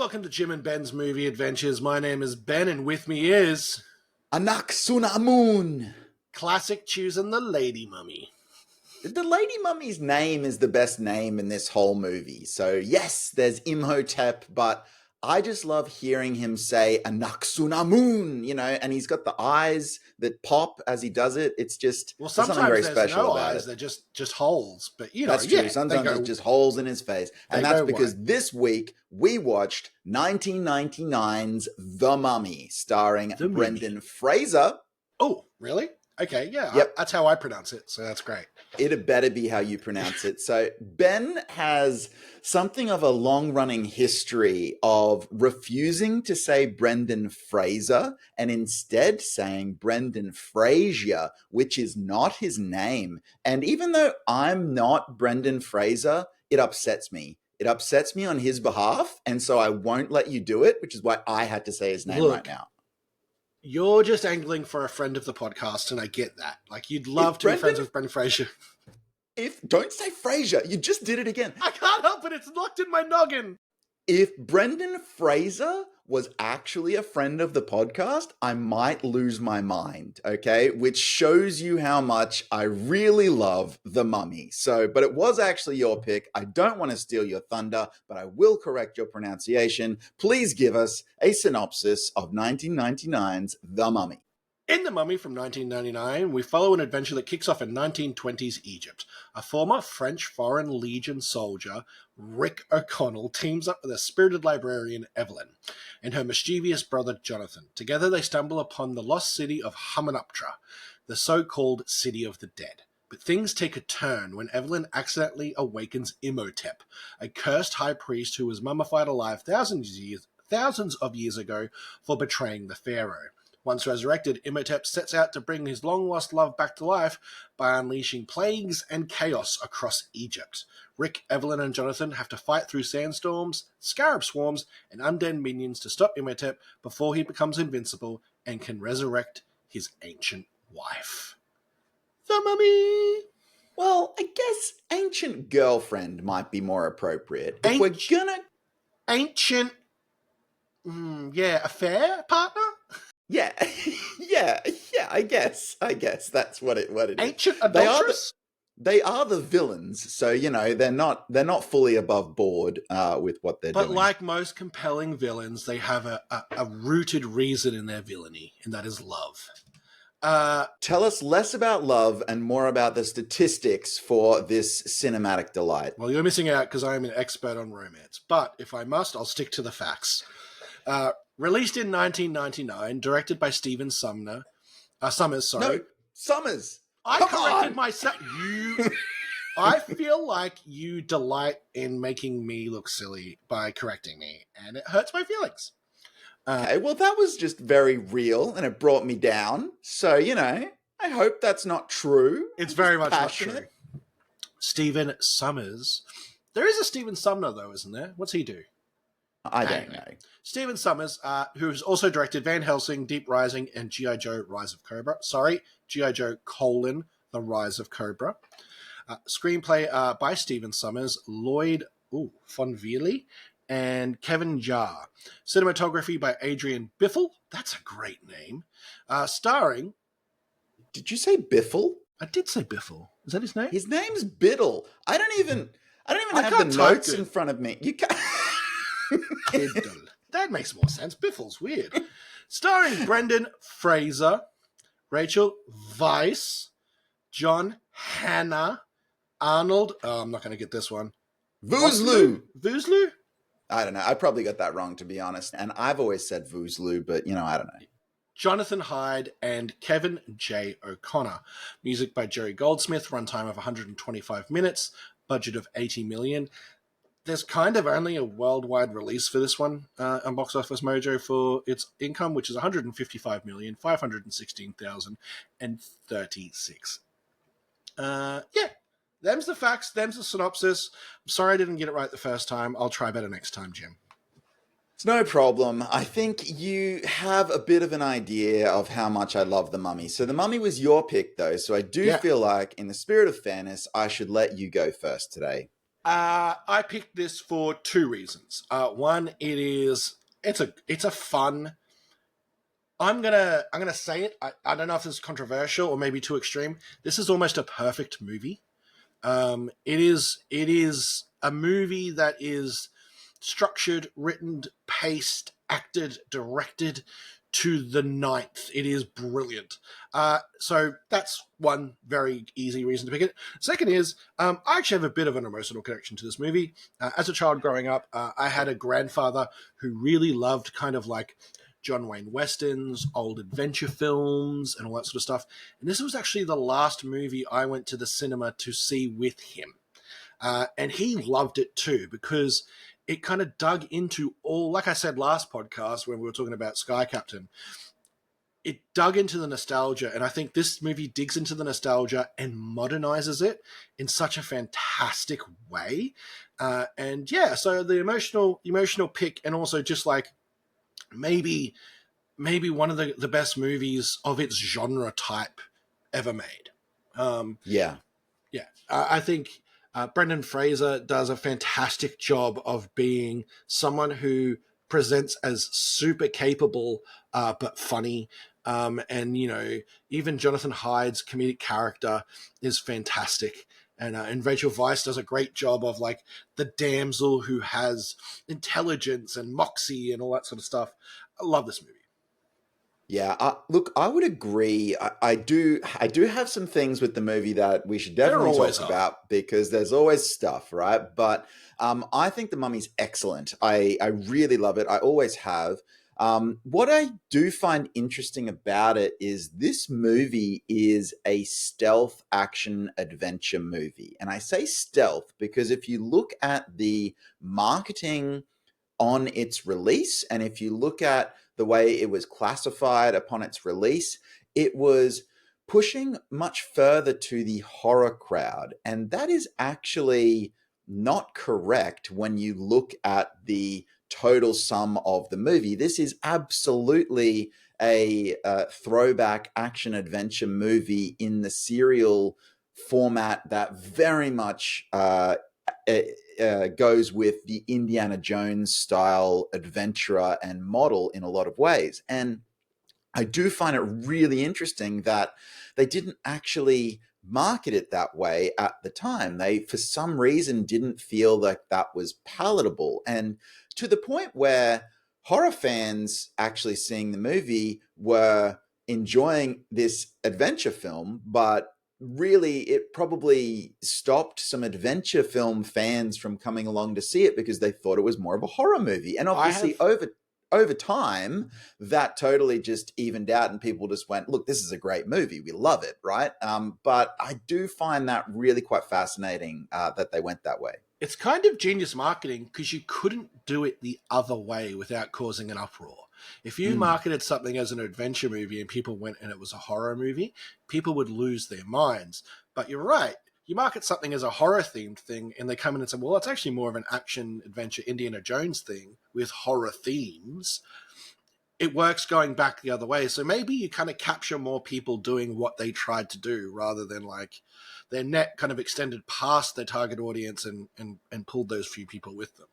welcome to Jim and Ben's Movie Adventures. My name is Ben, and with me is... Anaxunamun. Classic choosing the Lady Mummy. The Lady Mummy's name is the best name in this whole movie. So yes, there's Imhotep, but I just love hearing him say Anaxunamun, and he's got the eyes that pop as he does it. It's just Well, there's something sometimes very there's special no about eyes, it. they're just holes. But, That's true. Sometimes it's just holes in his face. And that's because this week we watched 1999's The Mummy, starring Brendan Fraser. Oh, really? Okay, yeah. Yep. That's how I pronounce it, so that's great. It better be how you pronounce it. So Ben has something of a long-running history of refusing to say Brendan Fraser and instead saying Brendan Frazier, which is not his name. And even though I'm not Brendan Fraser, it upsets me. It upsets me on his behalf, and so I won't let you do it, which is why I had to say his name right now. You're just angling for a friend of the podcast, and I get that. Like, you'd love to be friends with Brendan Fraser. Don't say Fraser. You just did it again. I can't help it. It's locked in my noggin. If Brendan Fraser was actually a friend of the podcast, I might lose my mind, okay? Which shows you how much I really love The Mummy. But it was actually your pick. I don't want to steal your thunder, but I will correct your pronunciation. Please give us a synopsis of 1999's The Mummy. In The Mummy from 1999, we follow an adventure that kicks off in 1920s Egypt. A former French Foreign Legion soldier, Rick O'Connell, teams up with a spirited librarian, Evelyn, and her mischievous brother, Jonathan. Together they stumble upon the lost city of Hamunaptra, the so-called City of the Dead. But things take a turn when Evelyn accidentally awakens Imhotep, a cursed high priest who was mummified alive thousands of years ago for betraying the pharaoh. Once resurrected, Imhotep sets out to bring his long-lost love back to life by unleashing plagues and chaos across Egypt. Rick, Evelyn, and Jonathan have to fight through sandstorms, scarab swarms, and undead minions to stop Imhotep before he becomes invincible and can resurrect his ancient wife. The Mummy! Well, I guess ancient girlfriend might be more appropriate. If we're gonna... Ancient... affair partner? Yeah, I guess that's what it is. Ancient adulteress? They are the villains, so they're not fully above board with what they're doing. But like most compelling villains, they have a rooted reason in their villainy, and that is love. Tell us less about love and more about the statistics for this cinematic delight. Well, you're missing out because I am an expert on romance, but if I must, I'll stick to the facts. Released in 1999, directed by Stephen Summers. Sommers. I corrected myself. I feel like you delight in making me look silly by correcting me, and it hurts my feelings. Okay, well, that was just very real, and it brought me down. So, I hope that's not true. It's very much not true. Stephen Summers. There is a Stephen Sumner, though, isn't there? What's he do? I don't know. Stephen Summers, who has also directed Van Helsing, Deep Rising, and G.I. Joe, Rise of Cobra. G.I. Joe, The Rise of Cobra. Screenplay by Stephen Summers, Lloyd Fonville, and Kevin Jarre. Cinematography by Adrian Biffle. That's a great name. Starring... Did you say Biffle? I did say Biffle. Is that his name? His name's Biddle. I don't even have the notes in front of me. You can't... Biddle. That makes more sense. Biffle's weird. Starring Brendan Fraser, Rachel Weisz, John Hannah, Arnold. Oh, I'm not going to get this one. Vosloo. I don't know. I probably got that wrong, to be honest. And I've always said Vosloo, but I don't know. Jonathan Hyde and Kevin J. O'Connor. Music by Jerry Goldsmith. Runtime of 125 minutes. Budget of $80 million. There's kind of only a worldwide release for this one on Box Office Mojo for its income, which is $155,516,036. Them's the facts. Them's the synopsis. I'm sorry I didn't get it right the first time. I'll try better next time, Jim. It's no problem. I think you have a bit of an idea of how much I love The Mummy. So The Mummy was your pick, though. So I do feel like, in the spirit of fairness, I should let you go first today. I picked this for two reasons. One, it's a fun. I'm gonna say it. I don't know if this is controversial or maybe too extreme. This is almost a perfect movie. It is a movie that is structured, written, paced, acted, directed to the ninth. It is brilliant. So that's one very easy reason to pick it. Second is, I actually have a bit of an emotional connection to this movie. As a child growing up, I had a grandfather who really loved kind of like John Wayne westerns, old adventure films, and all that sort of stuff. And this was actually the last movie I went to the cinema to see with him. And he loved it too because it kind of dug into all, like I said last podcast when we were talking about Sky Captain, it dug into the nostalgia. And I think this movie digs into the nostalgia and modernizes it in such a fantastic way. And yeah, so the emotional pick, and also just like maybe one of the best movies of its genre type ever made. Yeah. Yeah, I think Brendan Fraser does a fantastic job of being someone who presents as super capable but funny. And even Jonathan Hyde's comedic character is fantastic. And Rachel Weisz does a great job of like the damsel who has intelligence and moxie and all that sort of stuff. I love this movie. Yeah, look, I would agree. I do have some things with the movie that we should There definitely always talk are. about because there's always stuff, right? But I think The Mummy's excellent. I really love it. I always have. What I do find interesting about it is this movie is a stealth action adventure movie. And I say stealth because if you look at the marketing on its release. And if you look at the way it was classified upon its release, it was pushing much further to the horror crowd. And that is actually not correct when you look at the total sum of the movie. This is absolutely a throwback action adventure movie in the serial format that very much goes with the Indiana Jones style adventurer and model in a lot of ways. And I do find it really interesting that they didn't actually market it that way at the time. They, for some reason, didn't feel like that was palatable. And to the point where horror fans actually seeing the movie were enjoying this adventure film, but really it probably stopped some adventure film fans from coming along to see it because they thought it was more of a horror movie. And I obviously have over time, that totally just evened out, and people just went, "Look, this is a great movie. We love it, right?" But I do find that really quite fascinating that they went that way. It's kind of genius marketing because you couldn't do it the other way without causing an uproar. If you Mm. marketed something as an adventure movie and people went and it was a horror movie, people would lose their minds. But you're right. You market something as a horror themed thing and they come in and say, well, it's actually more of an action adventure Indiana Jones thing with horror themes. It works going back the other way. So maybe you kind of capture more people doing what they tried to do rather than like their net kind of extended past their target audience and pulled those few people with them.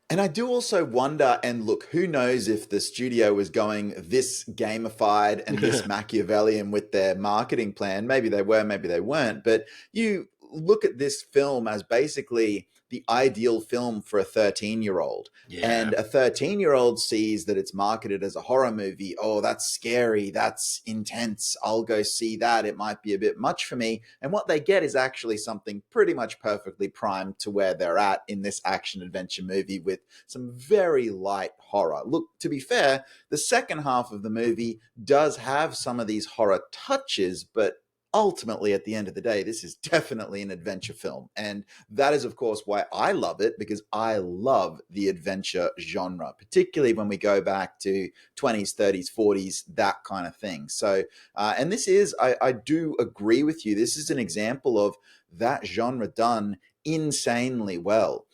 And I do also wonder, and look, who knows if the studio was going this gamified and this Machiavellian with their marketing plan. Maybe they were, maybe they weren't. But you look at this film as basically the ideal film for a 13-year-old. Yeah. And a 13-year-old sees that it's marketed as a horror movie. Oh, that's scary. That's intense. I'll go see that. It might be a bit much for me. And what they get is actually something pretty much perfectly primed to where they're at in this action adventure movie with some very light horror. Look, to be fair, the second half of the movie does have some of these horror touches, but ultimately, at the end of the day, this is definitely an adventure film. And that is, of course, why I love it, because I love the adventure genre, particularly when we go back to 20s, 30s, 40s, that kind of thing. So, and this is, I do agree with you, this is an example of that genre done insanely well.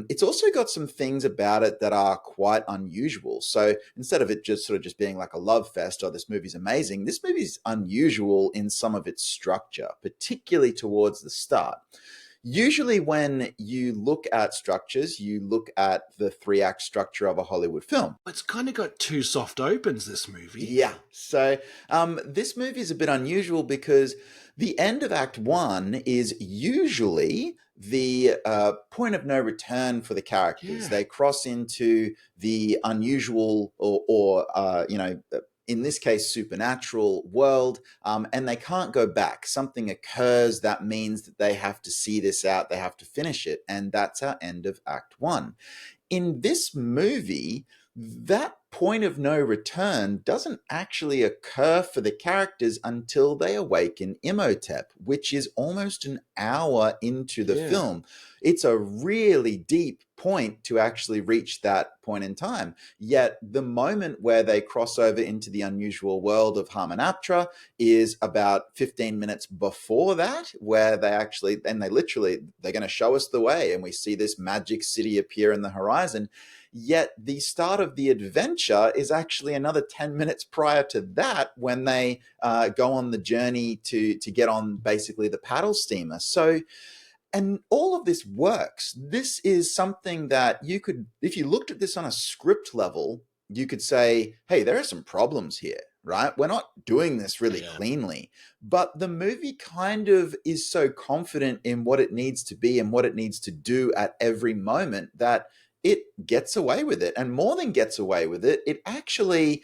It's also got some things about it that are quite unusual. So instead of it just sort of just being like a love fest, oh, this movie's amazing, this movie's unusual in some of its structure, particularly towards the start. Usually, when you look at structures, you look at the three-act structure of a Hollywood film. It's kind of got two soft opens, this movie. Yeah. So this movie is a bit unusual because the end of Act One is usually the point of no return for the characters. Yeah. They cross into the unusual or in this case, supernatural world, and they can't go back. Something occurs that means that they have to see this out, they have to finish it. And that's our end of Act One. In this movie, that point of no return doesn't actually occur for the characters until they awaken Imhotep, which is almost an hour into the Yeah. film. It's a really deep point to actually reach that point in time. Yet the moment where they cross over into the unusual world of Harmonaptra is about 15 minutes before that, where they're going to show us the way, and we see this magic city appear in the horizon. Yet the start of the adventure is actually another 10 minutes prior to that, when they go on the journey to get on basically the paddle steamer. So, and all of this works. This is something that you could, if you looked at this on a script level, you could say, hey, there are some problems here, right? We're not doing this really cleanly. But the movie kind of is so confident in what it needs to be and what it needs to do at every moment that it gets away with it. And more than gets away with it, it actually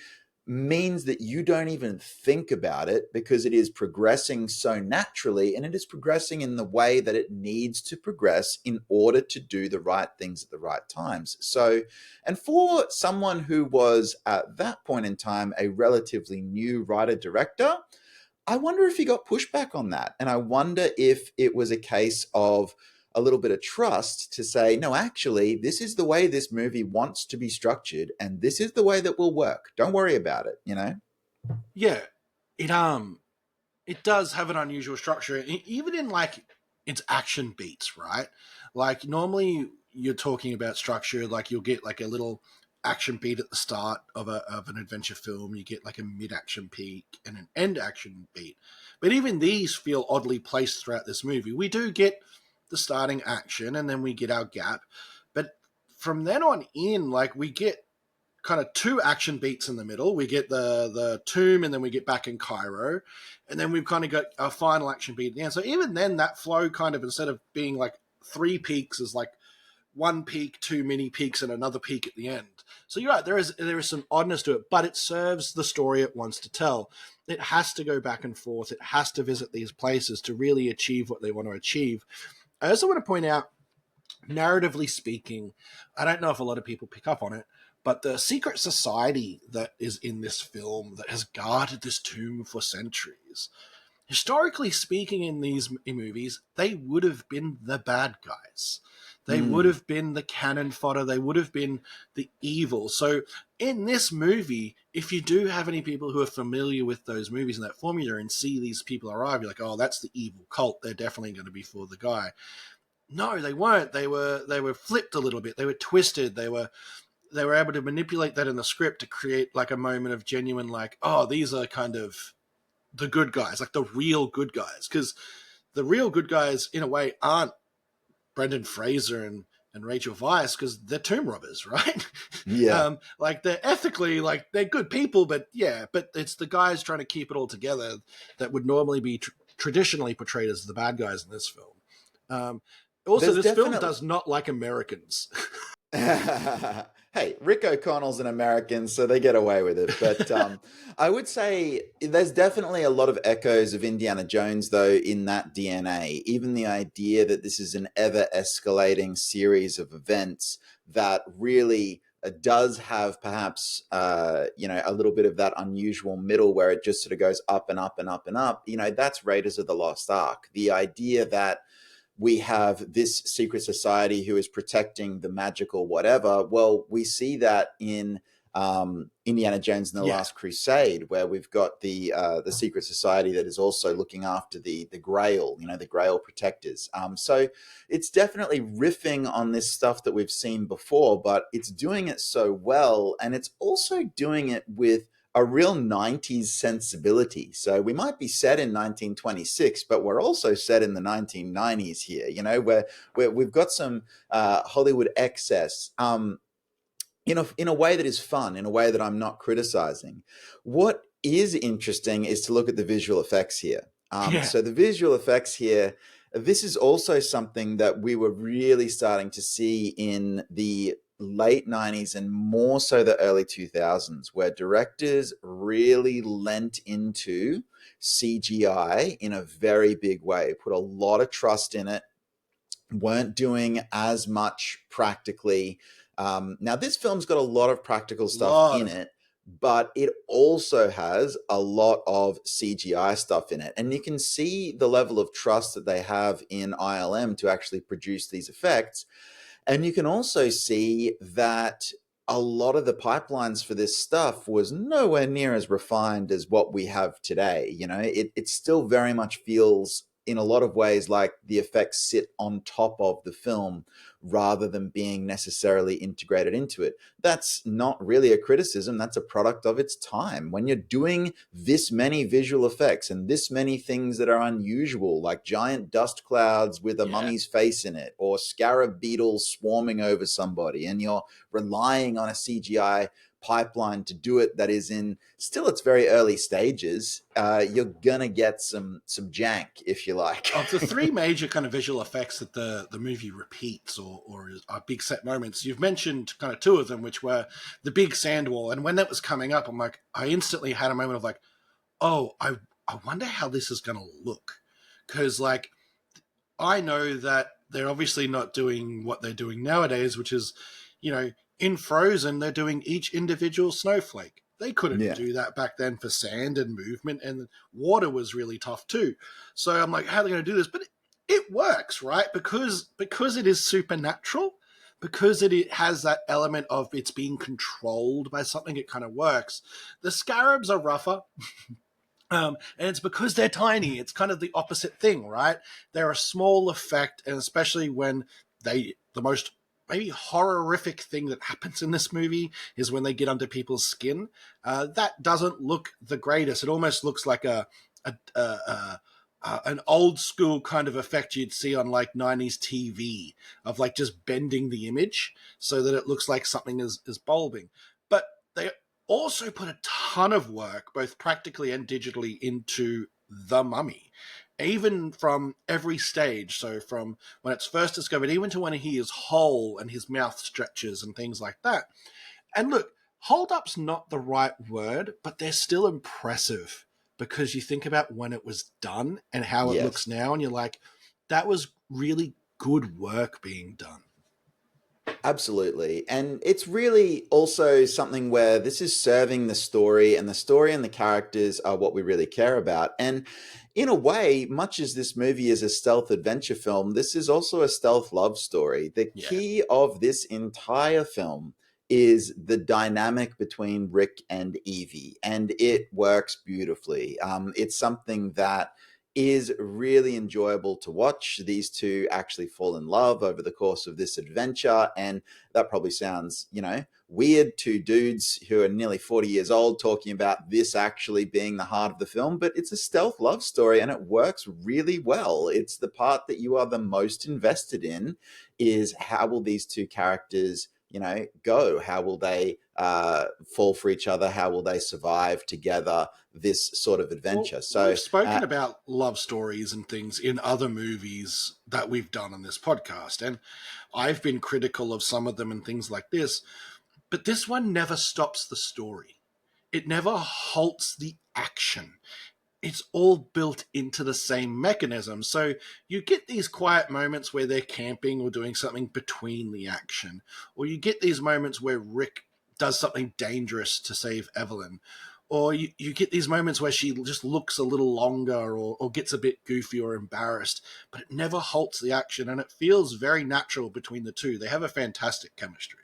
means that you don't even think about it, because it is progressing so naturally, and it is progressing in the way that it needs to progress in order to do the right things at the right times. So, and for someone who was at that point in time a relatively new writer director, I wonder if he got pushback on that. And I wonder if it was a case of a little bit of trust to say, no, actually, this is the way this movie wants to be structured, and this is the way that will work. Don't worry about it, you know? Yeah. It does have an unusual structure, even in like its action beats, right? Like normally you're talking about structure, like you'll get like a little action beat at the start of an adventure film, you get like a mid action peak and an end action beat. But even these feel oddly placed throughout this movie. We do get the starting action and then we get our gap, but from then on in, like we get kind of two action beats in the middle. We get the tomb, and then we get back in Cairo, and then we've kind of got our final action beat at the end. So even then, that flow kind of, instead of being like three peaks, is like one peak, two mini peaks, and another peak at the end. So you're right, there is some oddness to it, but it serves the story it wants to tell. It has to go back and forth. It has to visit these places to really achieve what they want to achieve. I also want to point out, narratively speaking, I don't know if a lot of people pick up on it, but the secret society that is in this film that has guarded this tomb for centuries, historically speaking, in these movies, they would have been the bad guys. They would have been the cannon fodder. They would have been the evil. So in this movie, if you do have any people who are familiar with those movies and that formula and see these people arrive, you're like, oh, that's the evil cult. They're definitely going to be for the guy. No, they weren't. They were flipped a little bit. They were twisted. They were able to manipulate that in the script to create like a moment of genuine, like, oh, these are kind of the good guys, like the real good guys. Because the real good guys, in a way, aren't Brendan Fraser and Rachel Weisz, because they're tomb robbers, right? Yeah. Like they're ethically, like they're good people, but it's the guys trying to keep it all together that would normally be traditionally portrayed as the bad guys in this film. Also, There's this film definitely does not like Americans. Hey, Rick O'Connell's an American, so they get away with it. But I would say there's definitely a lot of echoes of Indiana Jones, though, in that DNA. Even the idea that this is an ever escalating series of events that really does have perhaps, a little bit of that unusual middle where it just sort of goes up and up and up and up. That's Raiders of the Lost Ark. The idea that we have this secret society who is protecting the magical whatever. Well, we see that in Indiana Jones and the Last Crusade, where we've got the secret society that is also looking after the Grail, the Grail protectors. So it's definitely riffing on this stuff that we've seen before, but it's doing it so well, and it's also doing it with a real 90s sensibility. So we might be set in 1926, but we're also set in the 1990s here, you know, where we've got some Hollywood excess. In a way that is fun, in a way that I'm not criticizing. What is interesting is to look at the visual effects here. Yeah. So the visual effects here, this is also something that we were really starting to see in the late 90s and more so the early 2000s, where directors really lent into CGI in a very big way, put a lot of trust in it, weren't doing as much practically. Now, this film's got a lot of practical stuff Lot in of it, but it also has a lot of CGI stuff in it. And you can see the level of trust that they have in ILM to actually produce these effects. And you can also see that a lot of the pipelines for this stuff was nowhere near as refined as what we have today. You know, it still very much feels in a lot of ways like the effects sit on top of the film rather than being necessarily integrated into it. That's not really a criticism. That's a product of its time. When you're doing this many visual effects and this many things that are unusual, like giant dust clouds with a yeah. mummy's face in it, or scarab beetles swarming over somebody, and you're relying on a CGI pipeline to do it that is in still its very early stages, you're gonna get some jank, if you like. Of the three major kind of visual effects that the movie repeats or are big set moments, you've mentioned kind of two of them, which were the big sand wall. And when that was coming up, I'm like, I instantly had a moment of like, oh, I wonder how this is going to look. Because, like, I know that they're obviously not doing what they're doing nowadays, which is, you know, in Frozen, they're doing each individual snowflake. They couldn't Yeah. do that back then for sand and movement, and water was really tough too. So I'm like, how are they going to do this? But it works, right? Because it is supernatural, because it has that element of it's being controlled by something, it kind of works. The scarabs are rougher. And it's because they're tiny. It's kind of the opposite thing, right? They're a small effect, and especially when the most maybe horrific thing that happens in this movie is when they get under people's skin. That doesn't look the greatest. It almost looks like an old school kind of effect you'd see on like 90s TV of like just bending the image so that it looks like something is bulbing. But they also put a ton of work, both practically and digitally, into the mummy, even from every stage. So from when it's first discovered, even to when he is whole and his mouth stretches and things like that. And look, hold up's not the right word, but they're still impressive because you think about when it was done and how it looks Yes. now, and you're like, that was really good work being done. Absolutely. And it's really also something where this is serving the story, and the story and the characters are what we really care about. And in a way, much as this movie is a stealth adventure film, this is also a stealth love story. The Yeah. key of this entire film is the dynamic between Rick and Evie, and it works beautifully. It's something that is really enjoyable to watch. These two actually fall in love over the course of this adventure. And that probably sounds, weird to dudes who are nearly 40 years old talking about this actually being the heart of the film, but it's a stealth love story and it works really well. It's the part that you are the most invested in is how will these two characters go? How will they fall for each other? How will they survive together this sort of Well, adventure? we've So, spoken about love stories and things in other movies that we've done on this podcast, and I've been critical of some of them and things like this, but this one never stops the story. It never halts the action. It's all built into the same mechanism. So you get these quiet moments where they're camping or doing something between the action, or you get these moments where Rick does something dangerous to save Evelyn, or you get these moments where she just looks a little longer or gets a bit goofy or embarrassed, but it never halts the action, and it feels very natural between the two. They have a fantastic chemistry.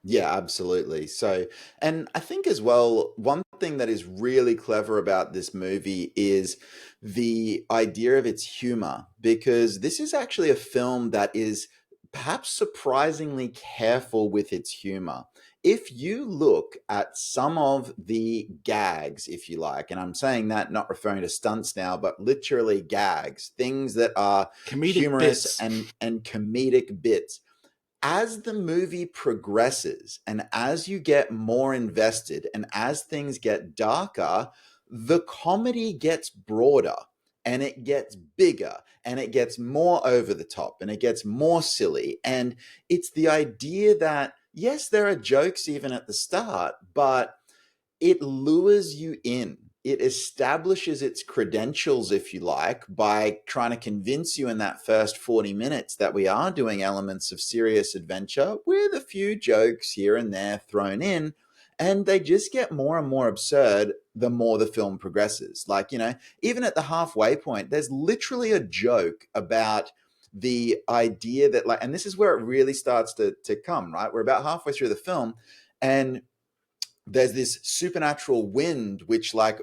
yeah, absolutely. So, and I think as well, one thing that is really clever about this movie is the idea of its humor, because this is actually a film that is perhaps surprisingly careful with its humor. if you look at some of the gags, if you like, and I'm saying that not referring to stunts now, but literally gags, things that are Comedic humorous bits. and comedic bits, as the movie progresses and as you get more invested and as things get darker, the comedy gets broader and it gets bigger and it gets more over the top and it gets more silly. And it's the idea that, yes, there are jokes even at the start, but it lures you in. It establishes its credentials, if you like, by trying to convince you in that first 40 minutes that we are doing elements of serious adventure with a few jokes here and there thrown in. And they just get more and more absurd the more the film progresses. Like, even at the halfway point, there's literally a joke about the idea that, like, and this is where it really starts to come, right? We're about halfway through the film, and there's this supernatural wind which, like,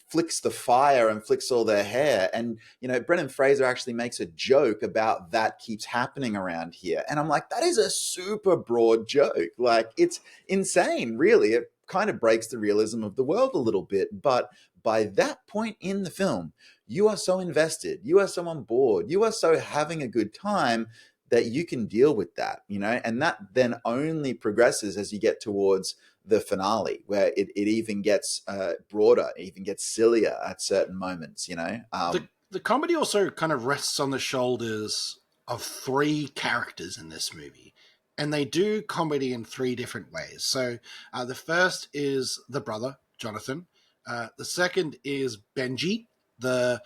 flicks the fire and flicks all their hair, and Brendan Fraser actually makes a joke about that keeps happening around here, and I'm like, that is a super broad joke. Like, it's insane, really. It kind of breaks the realism of the world a little bit, but by that point in the film, you are so invested, you are so on board, you are so having a good time that you can deal with that, and that then only progresses as you get towards the finale, where it even gets broader, it even gets sillier at certain moments. The comedy also kind of rests on the shoulders of three characters in this movie, and they do comedy in three different ways. So the first is the brother Jonathan. The second is Benji, the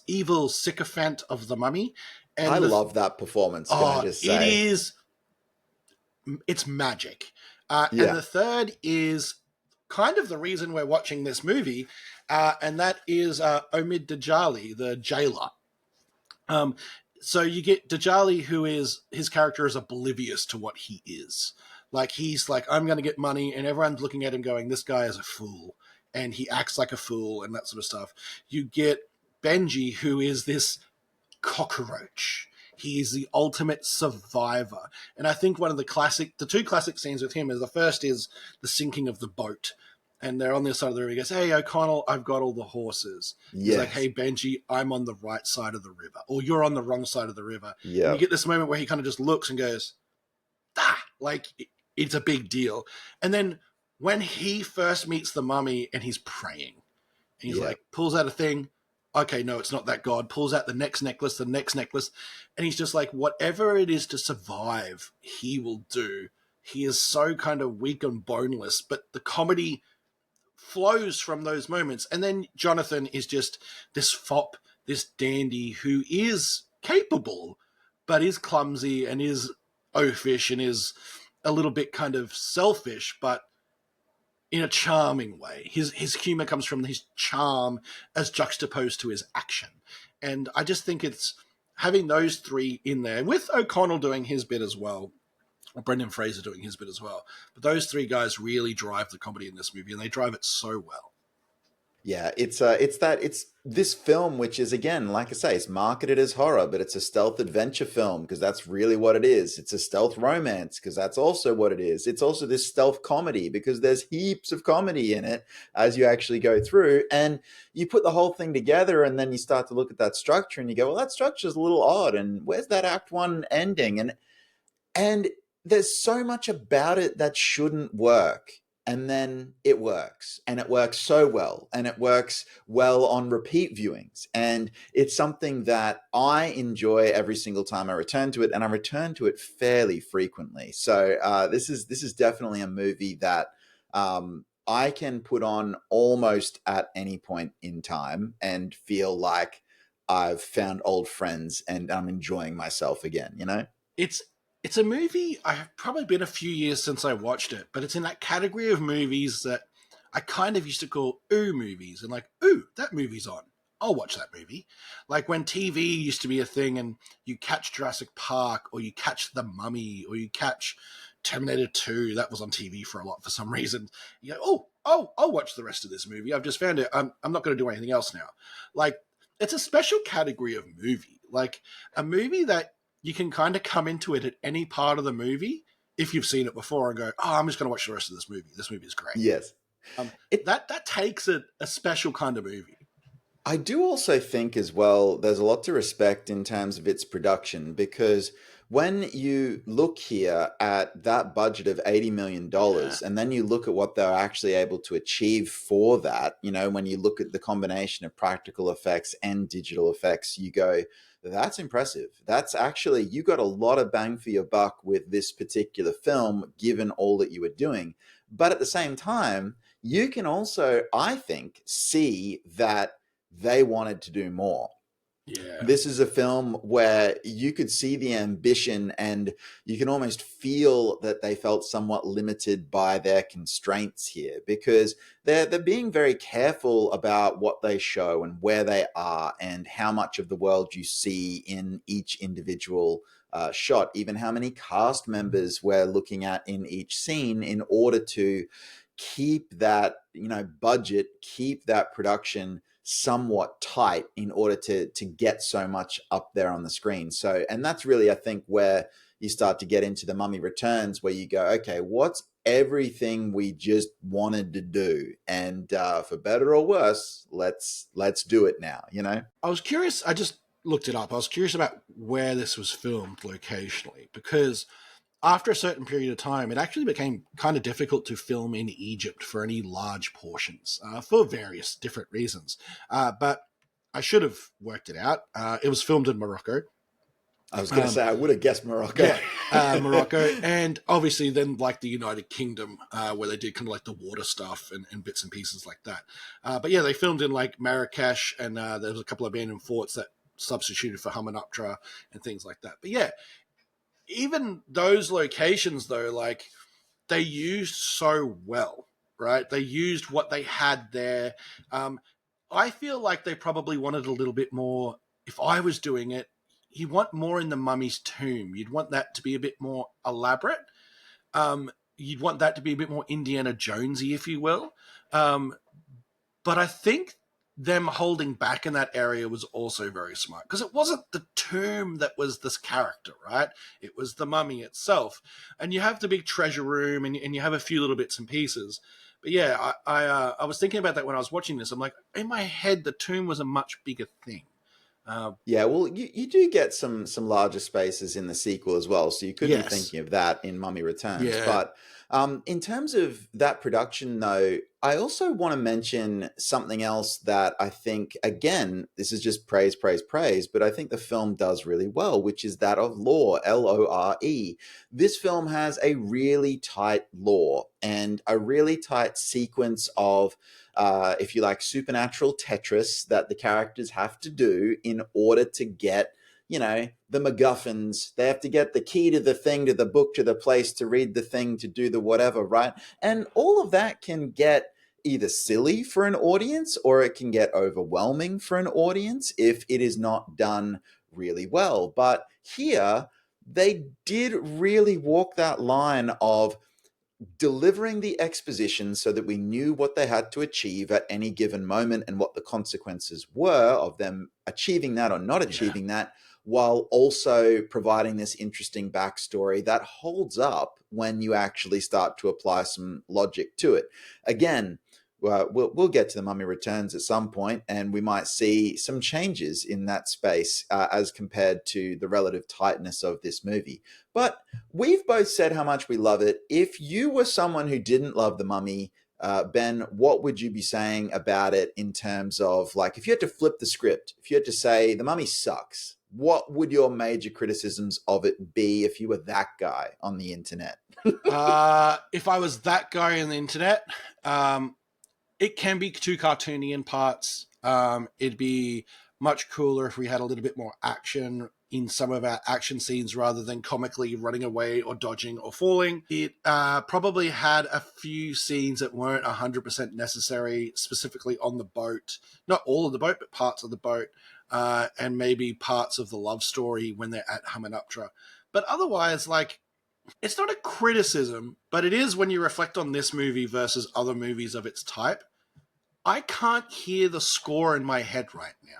evil sycophant of the mummy, I and love that performance. Can I oh, just it say, is it's magic. And yeah, the third is kind of the reason we're watching this movie, and that is Omid Dajali, the jailer. Um, so you get Dajali, who is his character is oblivious to what he is. Like, he's like, I'm going to get money, and everyone's looking at him going, this guy is a fool, and he acts like a fool, and that sort of stuff. You get Benji, who is this cockroach. He is the ultimate survivor. And I think the two classic scenes with him is, the first is the sinking of the boat. And they're on the other side of the river. He goes, hey, O'Connell, I've got all the horses. He's like, yes, hey, Benji, I'm on the right side of the river. Or you're on the wrong side of the river. And yeah, you get this moment where he kind of just looks and goes, ah, like, it's a big deal. And then when he first meets the mummy and he's praying, and he's yeah, like, pulls out a thing. Okay, no, it's not that god. Pulls out the next necklace. And he's just like, whatever it is to survive, he will do. He is so kind of weak and boneless, but the comedy flows from those moments. And then Jonathan is just this fop, this dandy who is capable, but is clumsy and is oafish and is a little bit kind of selfish, but in a charming way. His humor comes from his charm as juxtaposed to his action. And I just think it's having those three in there, with O'Connell doing his bit as well, or Brendan Fraser doing his bit as well. But those three guys really drive the comedy in this movie, and they drive it so well. yeah. It's this film, which is, again, like I say, it's marketed as horror, but it's a stealth adventure film because that's really what it is. It's a stealth romance because that's also what it is. It's also this stealth comedy because there's heaps of comedy in it as you actually go through, and you put the whole thing together, and then you start to look at that structure, and you go, well, that structure's a little odd, and where's that act one ending? And there's so much about it that shouldn't work. And then it works, and it works so well, and it works well on repeat viewings. And it's something that I enjoy every single time I return to it, and I return to it fairly frequently. So this is definitely a movie that I can put on almost at any point in time and feel like I've found old friends and I'm enjoying myself again. It's it's a movie. I have probably been a few years since I watched it, but it's in that category of movies that I kind of used to call ooh movies, and like, ooh, that movie's on. I'll watch that movie. Like when TV used to be a thing, and you catch Jurassic Park, or you catch The Mummy, or you catch Terminator 2. That was on TV for a lot for some reason. You go, I'll watch the rest of this movie. I've just found it. I'm not going to do anything else now. Like, it's a special category of movie. Like a movie that you can kind of come into it at any part of the movie if you've seen it before and go, oh, I'm just going to watch the rest of this movie. This movie is great. Yes. It That takes a special kind of movie. I do also think as well, there's a lot to respect in terms of its production because when you look here at that budget of $80 million Yeah. and then you look at what they're actually able to achieve for that, when you look at the combination of practical effects and digital effects, you go, that's impressive. That's actually, you got a lot of bang for your buck with this particular film, given all that you were doing. But at the same time, you can also, I think, see that they wanted to do more. Yeah. This is a film where you could see the ambition and you can almost feel that they felt somewhat limited by their constraints here because they're being very careful about what they show and where they are and how much of the world you see in each individual shot, even how many cast members we're looking at in each scene in order to keep that budget, keep that production somewhat tight in order to get so much up there on the screen. So, and that's really, I think, where you start to get into the Mummy Returns, where you go, okay, what's everything we just wanted to do, and for better or worse, let's do it now. I was curious. I just looked it up. I was curious about where this was filmed locationally because after a certain period of time, it actually became kind of difficult to film in Egypt for any large portions for various different reasons. But I should have worked it out. It was filmed in Morocco. I was going to say, I would have guessed Morocco. Yeah, Morocco. And obviously then like the United Kingdom, where they did kind of like the water stuff and bits and pieces like that. But yeah, they filmed in like Marrakesh and there was a couple of abandoned forts that substituted for Hamunaptra and things like that. But yeah, even those locations though, like they used so well, right? They used what they had there. I feel like they probably wanted a little bit more. If I was doing it, you want more in the mummy's tomb. You'd want that to be a bit more elaborate. You'd want that to be a bit more Indiana Jonesy, if you will. But I think them holding back in that area was also very smart because it wasn't the tomb that was this character, right? It was the mummy itself. And you have the big treasure room and you have a few little bits and pieces. But yeah, I was thinking about that when I was watching this. I'm like, in my head, the tomb was a much bigger thing. Yeah, well, you do get some larger spaces in the sequel as well, so you could be Yes. thinking of that in Mummy Returns. Yeah. But in terms of that production, though, I also want to mention something else that I think, again, this is just praise, praise, praise, but I think the film does really well, which is that of lore, Lore. This film has a really tight lore and a really tight sequence of if you like, supernatural Tetris that the characters have to do in order to get, the MacGuffins. They have to get the key to the thing, to the book, to the place, to read the thing, to do the whatever, right? And all of that can get either silly for an audience or it can get overwhelming for an audience if it is not done really well. But here, they did really walk that line of delivering the exposition so that we knew what they had to achieve at any given moment and what the consequences were of them achieving that or not achieving that, while also providing this interesting backstory that holds up when you actually start to apply some logic to it. Again, we'll get to the Mummy Returns at some point, and we might see some changes in that space as compared to the relative tightness of this movie. But we've both said how much we love it. If you were someone who didn't love The Mummy, Ben, what would you be saying about it in terms of, like, if you had to flip the script, if you had to say The Mummy sucks, what would your major criticisms of it be if you were that guy on the internet? If I was that guy on the internet, it can be too cartoony in parts. It'd be much cooler if we had a little bit more action in some of our action scenes rather than comically running away or dodging or falling. It probably had a few scenes that weren't 100% necessary, specifically on the boat. Not all of the boat, but parts of the boat, and maybe parts of the love story when they're at Hamunaptra. But otherwise, like, it's not a criticism, but it is when you reflect on this movie versus other movies of its type. I can't hear the score in my head right now.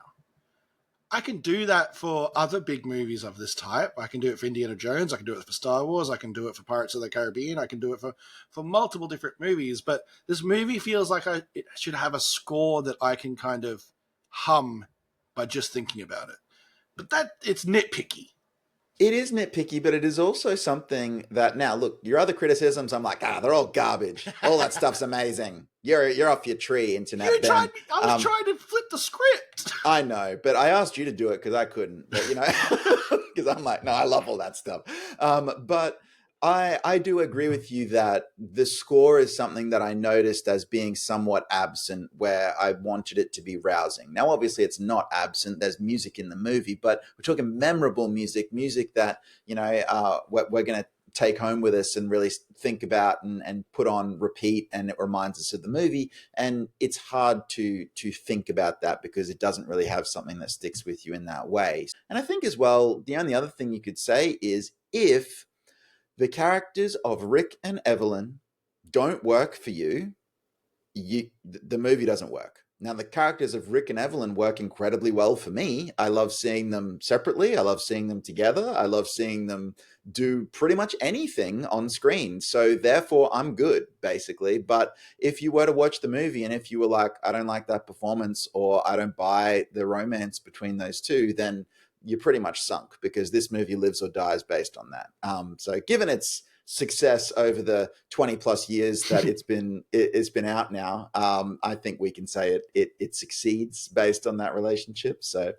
I can do that for other big movies of this type. I can do it for Indiana Jones. I can do it for Star Wars. I can do it for Pirates of the Caribbean. I can do it for multiple different movies. But this movie feels like it should have a score that I can kind of hum by just thinking about it. But it's nitpicky. It is nitpicky, but it is also something that now look, your other criticisms, I'm like, they're all garbage. All that stuff's amazing. You're off your tree, internet Ben. I was trying to flip the script. I know, but I asked you to do it because I couldn't. But, because I'm like, no, I love all that stuff. But I do agree with you that the score is something that I noticed as being somewhat absent, where I wanted it to be rousing. Now, obviously, it's not absent. There's music in the movie, but we're talking memorable music that, we're going to take home with us and really think about and put on repeat, and it reminds us of the movie. And it's hard to think about that because it doesn't really have something that sticks with you in that way. And I think as well, the only other thing you could say is if the characters of Rick and Evelyn don't work for you, the movie doesn't work. Now, the characters of Rick and Evelyn work incredibly well for me. I love seeing them separately. I love seeing them together. I love seeing them do pretty much anything on screen. So therefore, I'm good, basically. But if you were to watch the movie and if you were like, I don't like that performance, or I don't buy the romance between those two, then you're pretty much sunk, because this movie lives or dies based on that. So given its success over the 20 plus years that it's been out now, I think we can say it succeeds based on that relationship. So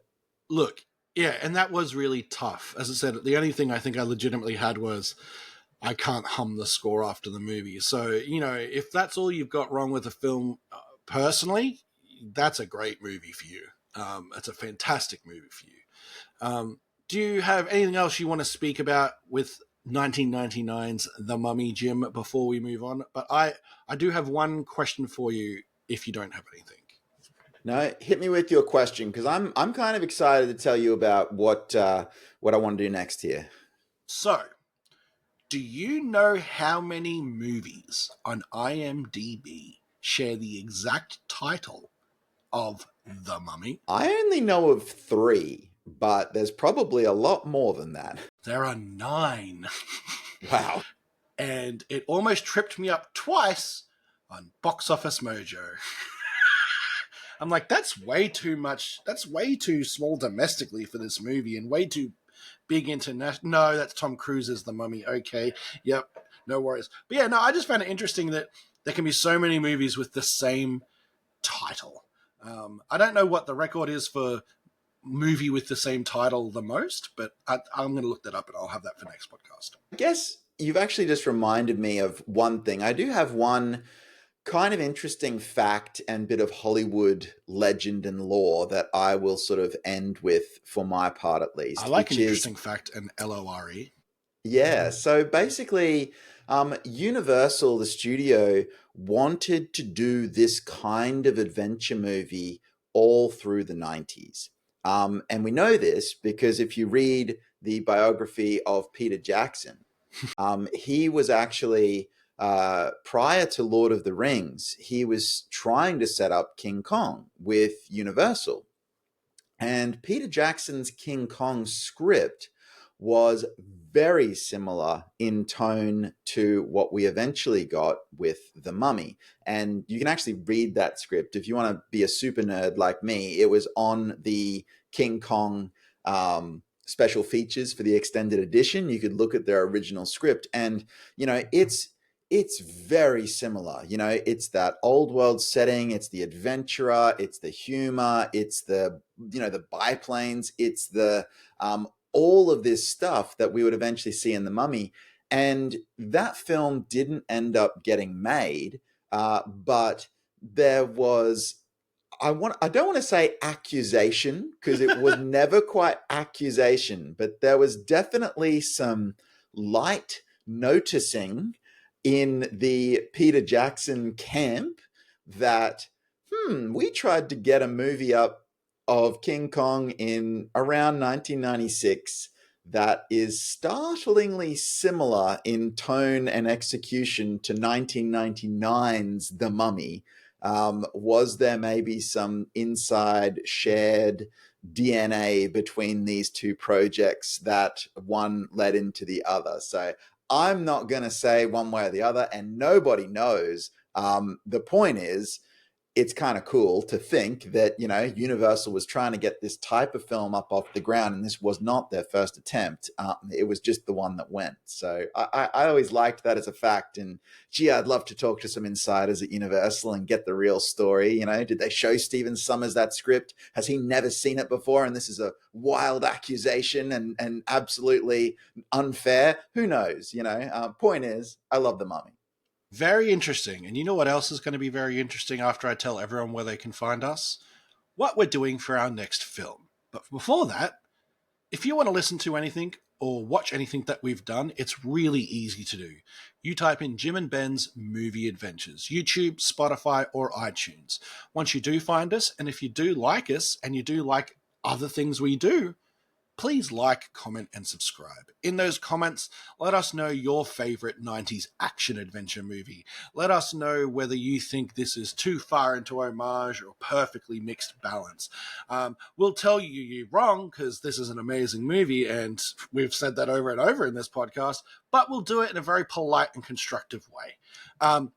look, yeah, and that was really tough. As I said, the only thing I think I legitimately had was I can't hum the score after the movie. So, if that's all you've got wrong with the film, personally, that's a great movie for you. It's a fantastic movie for you. Do you have anything else you want to speak about with 1999's The Mummy, Jim, before we move on? But I do have one question for you if you don't have anything. No, hit me with your question, because I'm kind of excited to tell you about what I want to do next here. So, do you know how many movies on IMDb share the exact title of The Mummy? I only know of 3, but there's probably a lot more than that. There are 9. Wow. And it almost tripped me up twice on Box Office Mojo. I'm like, that's way too much. That's way too small domestically for this movie, and way too big international. No, that's Tom Cruise's The Mummy. Okay. Yep. No worries. But yeah, no, I just found it interesting that there can be so many movies with the same title. I don't know what the record is for movie with the same title the most, but I'm going to look that up, and I'll have that for next podcast. I guess you've actually just reminded me of one thing. I do have one kind of interesting fact and bit of Hollywood legend and lore that I will sort of end with, for my part at least. I like an interesting fact and LORE. Yeah. So basically, Universal, the studio, wanted to do this kind of adventure movie all through the 90s. And we know this because if you read the biography of Peter Jackson, he was actually, prior to Lord of the Rings, he was trying to set up King Kong with Universal. And Peter Jackson's King Kong script was very similar in tone to what we eventually got with The Mummy. And you can actually read that script. If you want to be a super nerd like me, it was on the King Kong special features for the extended edition. You could look at their original script, and, it's very similar. It's that old world setting. It's the adventurer. It's the humor. It's the biplanes. It's the all of this stuff that we would eventually see in The Mummy. And that film didn't end up getting made, but there was, I don't want to say accusation, because it was never quite accusation, but there was definitely some light noticing in the Peter Jackson camp that, we tried to get a movie up of King Kong in around 1996 that is startlingly similar in tone and execution to 1999's The Mummy. Was there maybe some inside shared DNA between these two projects that one led into the other. So I'm not going to say one way or the other, and nobody knows. The point is, it's kind of cool to think that, you know, Universal was trying to get this type of film up off the ground, and this was not their first attempt. It was just the one that went. So I always liked that as a fact. And gee, I'd love to talk to some insiders at Universal and get the real story. You know, did they show Stephen Sommers that script? Has he never seen it before? And this is a wild accusation and absolutely unfair. Who knows? You know, point is, I love The Mummy. Very interesting. And you know what else is going to be very interesting after I tell everyone where they can find us? What we're doing for our next film. But before that, if you want to listen to anything or watch anything that we've done, it's really easy to do. You type in Jim and Ben's Movie Adventures, YouTube, Spotify, or iTunes. Once you do find us, and if you do like us and you do like other things we do, please like, comment, and subscribe. In those comments, let us know your favorite 90s action adventure movie. Let us know whether you think this is too far into homage or perfectly mixed balance. We'll tell you you're wrong because this is an amazing movie, and we've said that over and over in this podcast, but we'll do it in a very polite and constructive way.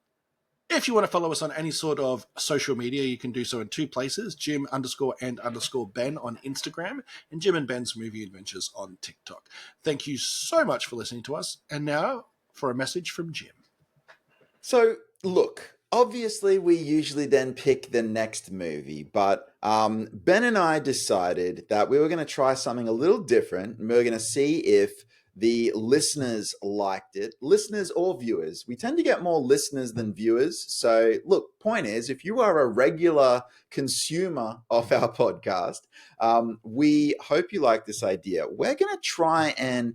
If you want to follow us on any sort of social media, you can do so in two places, Jim_and_Ben on Instagram and Jim and Ben's Movie Adventures on TikTok. Thank you so much for listening to us. And now for a message from Jim. So, look, obviously we usually then pick the next movie, but Ben and I decided that we were going to try something a little different, and we were going to see if the listeners liked it. Listeners or viewers. We tend to get more listeners than viewers. So, look, point is, if you are a regular consumer of our podcast, we hope you like this idea. We're going to try and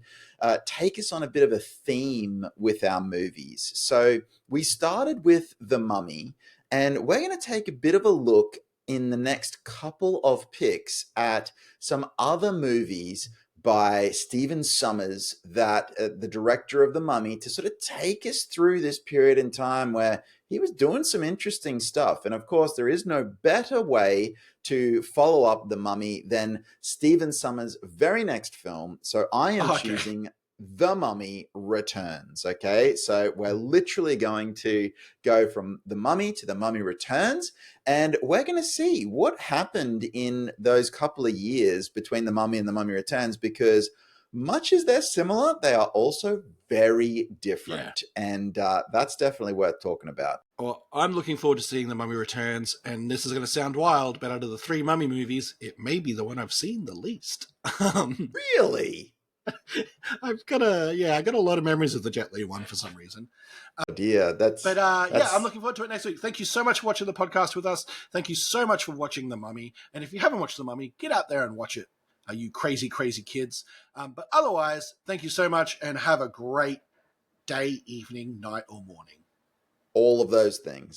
take us on a bit of a theme with our movies. So we started with The Mummy, and we're going to take a bit of a look in the next couple of picks at some other movies by Stephen Sommers, that the director of The Mummy, to sort of take us through this period in time where he was doing some interesting stuff. And of course, there is no better way to follow up The Mummy than Stephen Sommers' very next film. So I am choosing The Mummy Returns. Okay, so we're literally going to go from The Mummy to The Mummy Returns, and we're going to see what happened in those couple of years between The Mummy and The Mummy Returns, because much as they're similar, they are also very different. Yeah. And that's definitely worth talking about. Well, I'm looking forward to seeing The Mummy Returns, and this is going to sound wild, but out of the three Mummy movies, it may be the one I've seen the least. Really? I got a lot of memories of the Jet Li one for some reason. Yeah, I'm looking forward to it next week. Thank you so much for watching the podcast with us. Thank you so much for watching The Mummy. And if you haven't watched The Mummy, get out there and watch it. You crazy, crazy kids. But otherwise, thank you so much and have a great day, evening, night, or morning. All of those things.